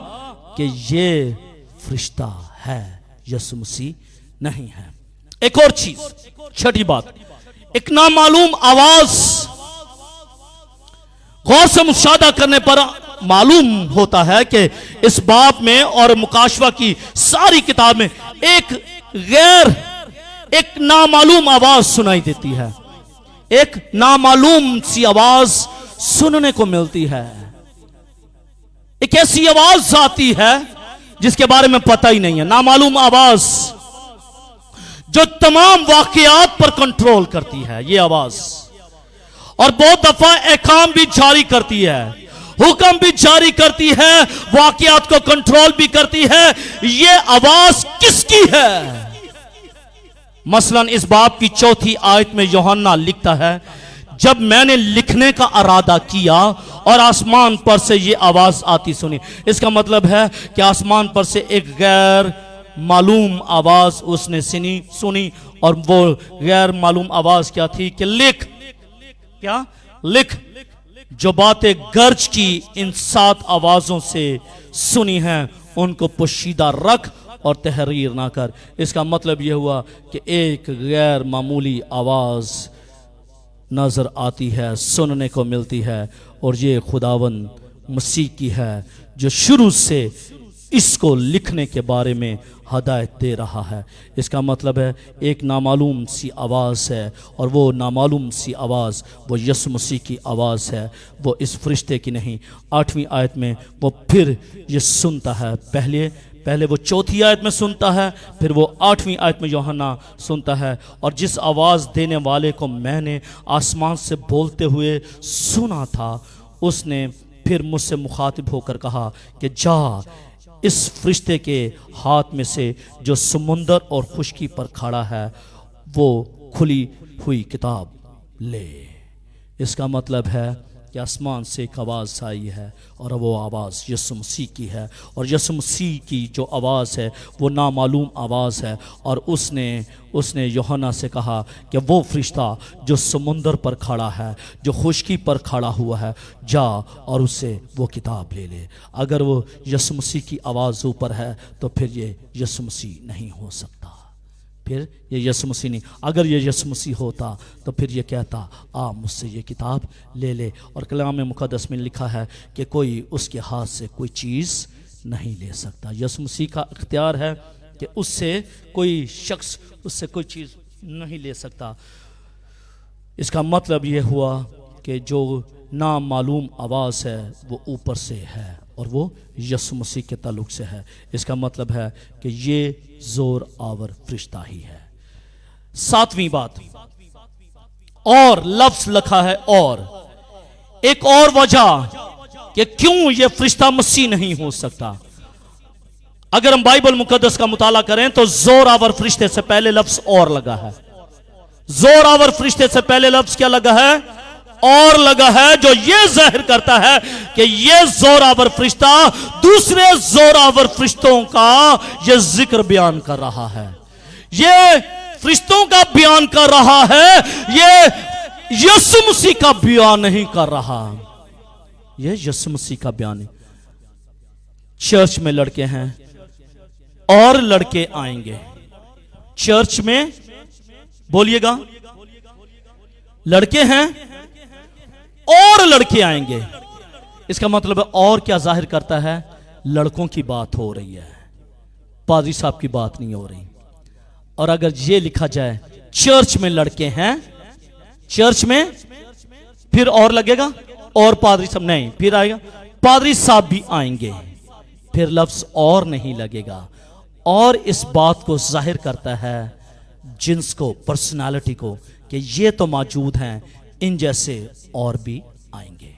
کہ یہ فرشتہ ہے، یسوع مسیح نہیں ہے. ایک اور چیز، 6 بات، ایک نامعلوم آواز غور سے مشاہدہ کرنے پر معلوم ہوتا ہے کہ اس باب میں اور مکاشفہ کی ساری کتاب میں ایک نامعلوم آواز سنائی دیتی ہے، ایک نامعلوم سی آواز سننے کو ملتی ہے، ایک ایسی آواز آتی ہے جس کے بارے میں پتہ ہی نہیں ہے، نامعلوم آواز جو تمام واقعات پر کنٹرول کرتی ہے یہ آواز، اور بہت دفعہ احکام بھی جاری کرتی ہے، حکم بھی جاری کرتی ہے، واقعات کو کنٹرول بھی کرتی ہے۔ یہ آواز کس کی ہے؟ مثلا اس باب کی 4 آیت میں یوحنا لکھتا ہے، جب میں نے لکھنے کا ارادہ کیا اور آسمان پر سے یہ آواز آتی سنی۔ اس کا مطلب ہے کہ آسمان پر سے ایک غیر معلوم آواز اس نے سنی، اور وہ غیر معلوم آواز کیا تھی کہ لکھ، کیا لکھ، جو باتیں گرج کی ان 7 آوازوں سے سنی ہیں ان کو پوشیدہ رکھ اور تحریر نہ کر۔ اس کا مطلب یہ ہوا کہ ایک غیر معمولی آواز نظر آتی ہے، سننے کو ملتی ہے، اور یہ خداوند مسیح کی ہے جو شروع سے اس کو لکھنے کے بارے میں ہدایت دے رہا ہے۔ اس کا مطلب ہے ایک نامعلوم سی آواز ہے، اور وہ نامعلوم سی آواز وہ یسوع مسیح کی آواز ہے، وہ اس فرشتے کی نہیں۔ 8ویں آیت میں وہ پھر یہ سنتا ہے، پہلے وہ 4 آیت میں سنتا ہے، پھر وہ 8ویں آیت میں یوحنا سنتا ہے، اور جس آواز دینے والے کو میں نے آسمان سے بولتے ہوئے سنا تھا، اس نے پھر مجھ سے مخاطب ہو کر کہا کہ جا اس فرشتے کے ہاتھ میں سے جو سمندر اور خشکی پر کھڑا ہے وہ کھلی ہوئی کتاب لے۔ اس کا مطلب ہے کہ آسمان سے ایک آواز آئی ہے، اور وہ آواز یسوع مسیح کی ہے، اور یسوع مسیح کی جو آواز ہے وہ نامعلوم آواز ہے، اور اس نے یوحنا سے کہا کہ وہ فرشتہ جو سمندر پر کھڑا ہے، جو خشکی پر کھڑا ہوا ہے، جا اور اس سے وہ کتاب لے لے۔ اگر وہ یسوع مسیح کی آواز اوپر ہے تو پھر یہ یسوع مسیح نہیں ہو سکتا، پھر یہ یسوع مسیح نہیں۔ اگر یہ یسوع مسیح ہوتا تو پھر یہ کہتا آ مجھ سے یہ کتاب لے لے، اور کلام مقدس میں لکھا ہے کہ کوئی اس کے ہاتھ سے کوئی چیز نہیں لے سکتا۔ یسوع مسیح کا اختیار ہے کہ اس سے کوئی شخص اس سے کوئی چیز نہیں لے سکتا۔ اس کا مطلب یہ ہوا کہ جو نامعلوم آواز ہے وہ اوپر سے ہے، اور وہ یسوع مسیح کے تعلق سے ہے۔ اس کا مطلب ہے کہ یہ زور آور فرشتہ ہی ہے۔ 7ویں بات، اور لفظ لکھا ہے، اور ایک اور وجہ کہ کیوں یہ فرشتہ مسیح نہیں ہو سکتا۔ اگر ہم بائبل مقدس کا مطالعہ کریں تو زور آور فرشتے سے پہلے لفظ اور لگا ہے، زور آور فرشتے سے پہلے لفظ کیا لگا ہے؟ اور لگا ہے، جو یہ ظاہر کرتا ہے کہ یہ زور آور فرشتہ دوسرے زور آور فرشتوں کا یہ ذکر بیان کر رہا ہے، یہ فرشتوں کا بیان کر رہا ہے، یہ یسوع مسیح کا بیان نہیں کر رہا، یہ یسوع مسیح کا بیان ہے۔ چرچ میں لڑکے ہیں اور لڑکے آئیں گے، چرچ میں بولیے گا، لڑکے ہیں اور لڑکے آئیں گے۔ اس کا مطلب ہے اور کیا ظاہر کرتا ہے؟ لڑکوں کی بات ہو رہی ہے، پادری صاحب کی بات نہیں ہو رہی۔ اور اگر یہ لکھا جائے چرچ میں لڑکے ہیں، چرچ میں پھر اور لگے گا، اور پادری صاحب نہیں، پھر آئے گا پادری صاحب بھی آئیں گے، پھر لفظ اور نہیں لگے گا۔ اور اس بات کو ظاہر کرتا ہے جنس کو، پرسنالٹی کو، کہ یہ تو موجود ہیں، ان جیسے اور بھی آئیں گے،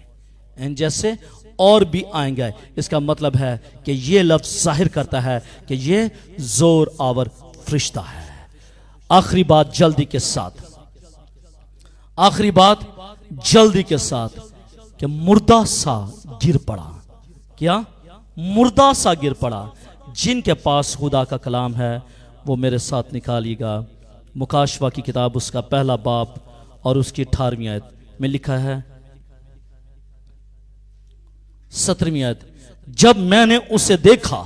ان جیسے اور بھی آئیں گے۔ اس کا مطلب ہے کہ یہ لفظ ظاہر کرتا ہے کہ یہ زور آور فرشتہ ہے۔ آخری بات جلدی کے ساتھ، آخری بات جلدی کے ساتھ، کہ مردہ سا گر پڑا۔ کیا؟ مردہ سا گر پڑا۔ جن کے پاس خدا کا کلام ہے وہ میرے ساتھ نکالیے گا، مکاشفہ کی کتاب اس کا 1 باب اور اس کی 18ویں آیت میں لکھا ہے، 17ویں آیت، جب میں نے اسے دیکھا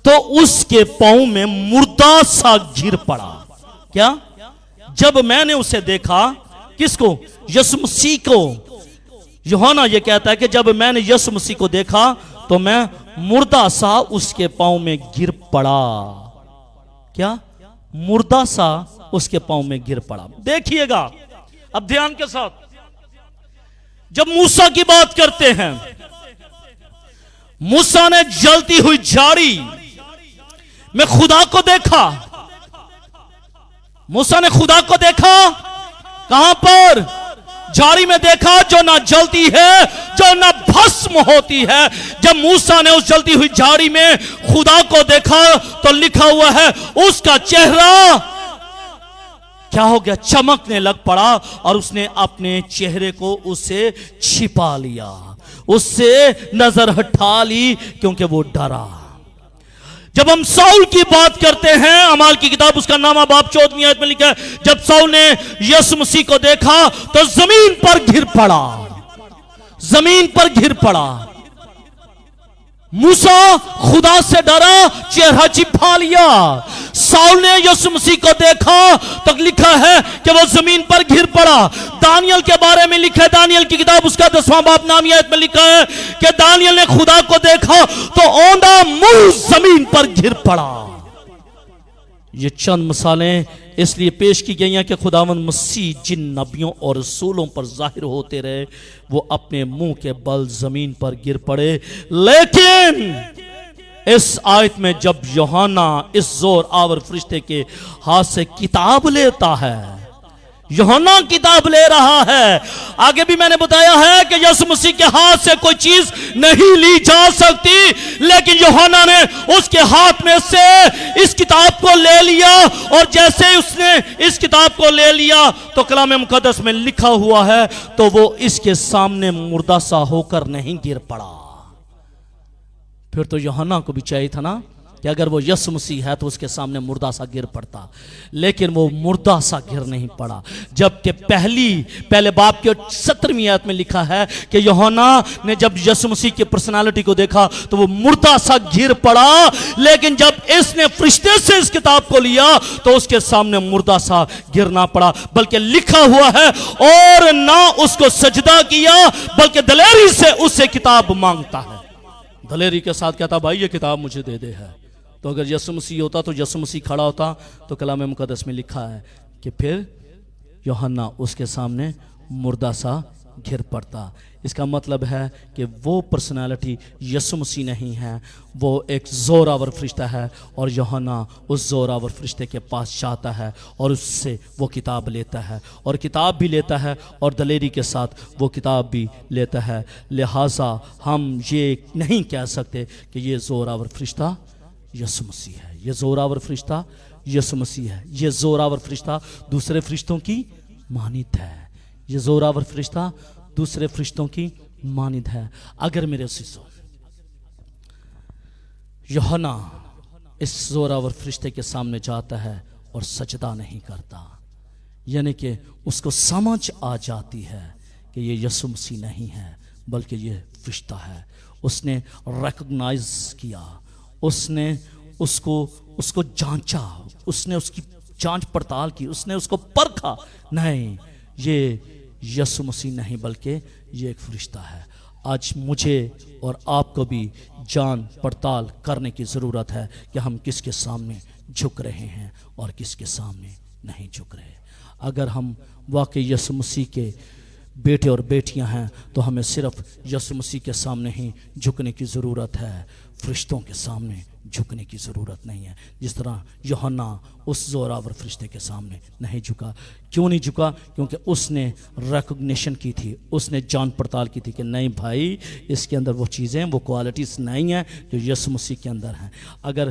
تو اس کے پاؤں میں مردہ سا گر پڑا۔ کیا؟ جب میں نے اسے دیکھا، کس کو؟ یسوع مسیح کو۔ یوحنا یہ کہتا ہے کہ جب میں نے یسوع مسیح کو دیکھا تو میں مردہ سا اس کے پاؤں میں گر پڑا۔ کیا؟ مردہ سا اس کے پاؤں میں گر پڑا۔ دیکھیے گا اب دھیان کے ساتھ، جب موسیٰ کی بات کرتے ہیں، موسیٰ نے جلتی ہوئی جھاڑی میں خدا کو دیکھا۔ موسیٰ نے خدا کو دیکھا کہاں پر؟ جھاڑی میں دیکھا جو نہ جلتی ہے، جو نہ بھسم ہوتی ہے۔ جب موسیٰ نے اس جلتی ہوئی جھاڑی میں خدا کو دیکھا تو لکھا ہوا ہے اس کا چہرہ کیا ہو گیا؟ چمکنے لگ پڑا، اور اس نے اپنے چہرے کو اس سے چھپا لیا، اس سے نظر ہٹا لی، کیونکہ وہ ڈرا۔ جب ہم ساؤل کی بات کرتے ہیں، اعمال کی کتاب اس کا نامہ باب 14ویں آیت میں لکھا ہے، جب ساؤل نے یسوع مسیح کو دیکھا تو زمین پر گر پڑا، زمین پر گر پڑا۔ موسیٰ خدا سے ڈرا، چہرہ چھپا لیا۔ ساؤل نے یسوع مسیح کو دیکھا تو لکھا ہے کہ وہ زمین پر گر پڑا۔ دانیل کے بارے میں لکھا ہے، دانیل کی کتاب اس کا 10واں باب 9ویں آیت میں لکھا ہے کہ دانیل نے خدا کو دیکھا تو اوندا منہ زمین پر گر پڑا۔ یہ چند مثالیں اس لیے پیش کی گئی ہیں کہ خداوند مسیح جن نبیوں اور رسولوں پر ظاہر ہوتے رہے وہ اپنے منہ کے بل زمین پر گر پڑے۔ لیکن اس آیت میں جب یوحنا اس زور آور فرشتے کے ہاتھ سے کتاب لیتا ہے، یوحنا کتاب لے رہا ہے، آگے بھی میں نے بتایا ہے کہ یسوع مسیح کے ہاتھ سے کوئی چیز نہیں لی جا سکتی، لیکن یوحنا نے اس کے ہاتھ میں سے اس کتاب کو لے لیا، اور جیسے اس نے اس کتاب کو لے لیا تو کلام مقدس میں لکھا ہوا ہے تو وہ اس کے سامنے مردہ سا ہو کر نہیں گر پڑا۔ پھر تو یوحنا کو بھی چاہیے تھا نا کہ اگر وہ یسوع مسیح ہے تو اس کے سامنے مردہ سا گر پڑتا، لیکن وہ مردہ سا گر نہیں پڑا۔ جبکہ پہلے باب کے 17ویں آیت میں لکھا ہے کہ یوحنا نے جب یسوع مسیح کی پرسنالٹی کو دیکھا تو وہ مردہ سا گر پڑا، لیکن جب اس نے فرشتے سے اس کتاب کو لیا تو اس کے سامنے مردہ سا گرنا پڑا، بلکہ لکھا ہوا ہے اور نہ اس کو سجدہ کیا بلکہ دلیری سے اس سے کتاب مانگتا ہے۔ دلیری کے ساتھ کہتا بھائی یہ کتاب مجھے دے دے ہے۔ تو اگر یسوع مسیح ہوتا تو یسوع مسیح کھڑا ہوتا تو کلام مقدس میں لکھا ہے کہ پھر یوحنا اس کے سامنے مردہ سا گر پڑتا۔ اس کا مطلب ہے کہ وہ پرسنالٹی یسوع مسیح نہیں ہے، وہ ایک زور آور فرشتہ ہے، اور یوحنا اس زور آور فرشتے کے پاس جاتا ہے اور اس سے وہ کتاب لیتا ہے، اور کتاب بھی لیتا ہے اور دلیری کے ساتھ وہ کتاب بھی لیتا ہے۔ لہٰذا ہم یہ نہیں کہہ سکتے کہ یہ زور آور فرشتہ یسوع مسیح ہے، یہ زور آور فرشتہ یسوع مسیح ہے۔ یہ زور آور فرشتہ دوسرے فرشتوں کی مانند ہے، یہ زور آور فرشتہ دوسرے فرشتوں کی مانند ہے۔ اگر میرے عزیزو یوحنا اس زور آور فرشتے کے سامنے جاتا ہے اور سجدہ نہیں کرتا، یعنی کہ اس کو سمجھ آ جاتی ہے کہ یہ یسوع مسیح نہیں ہے بلکہ یہ فرشتہ ہے، اس نے ریکگنائز کیا، اس نے اس کو جانچا، اس نے اس کی جانچ پڑتال کی، اس نے اس کو پرکھا، نہیں یہ یسوع مسیح نہیں بلکہ یہ ایک فرشتہ ہے۔ آج مجھے اور آپ کو بھی جان پڑتال کرنے کی ضرورت ہے کہ ہم کس کے سامنے جھک رہے ہیں اور کس کے سامنے نہیں جھک رہے۔ اگر ہم واقعی یسوع مسیح کے بیٹے اور بیٹیاں ہیں تو ہمیں صرف یسوع مسیح کے سامنے ہی جھکنے کی ضرورت ہے، فرشتوں کے سامنے جھکنے کی ضرورت نہیں ہے۔ جس طرح یوحنا اس زور آور فرشتے کے سامنے نہیں جھکا۔ کیوں نہیں جھکا؟ کیونکہ اس نے ریکگنیشن کی تھی، اس نے جان پڑتال کی تھی کہ نہیں بھائی اس کے اندر وہ چیزیں، وہ کوالٹیز نہیں ہیں جو یسوع مسیح کے اندر ہیں۔ اگر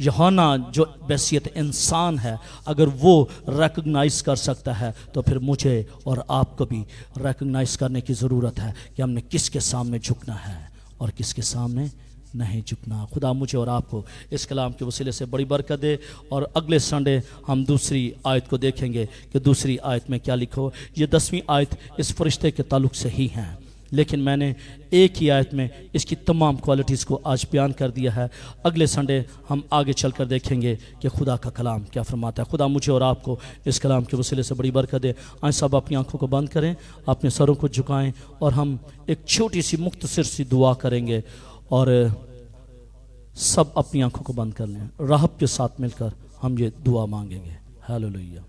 یوحنا جو بحیثیت انسان ہے اگر وہ ریکگنائز کر سکتا ہے تو پھر مجھے اور آپ کو بھی ریکگنائز کرنے کی ضرورت ہے کہ ہم نے کس کے سامنے جھکنا ہے اور کس کے سامنے نہیں جھکنا۔ خدا مجھے اور آپ کو اس کلام کے وسیلے سے بڑی برکت دے، اور اگلے سنڈے ہم دوسری آیت کو دیکھیں گے کہ دوسری آیت میں کیا لکھو۔ یہ 10ویں آیت اس فرشتے کے تعلق سے ہی ہیں، لیکن میں نے ایک ہی آیت میں اس کی تمام کوالٹیز کو آج بیان کر دیا ہے۔ اگلے سنڈے ہم آگے چل کر دیکھیں گے کہ خدا کا کلام کیا فرماتا ہے۔ خدا مجھے اور آپ کو اس کلام کے وسیلے سے بڑی برکت دے۔ آئیں سب اپنی آنکھوں کو بند کریں، اپنے سروں کو جھکائیں، اور ہم ایک چھوٹی سی مختصر سی دعا کریں گے، اور سب اپنی آنکھوں کو بند کر لیں۔ راہب کے ساتھ مل کر ہم یہ دعا مانگیں گے۔ ہیلیلویہ۔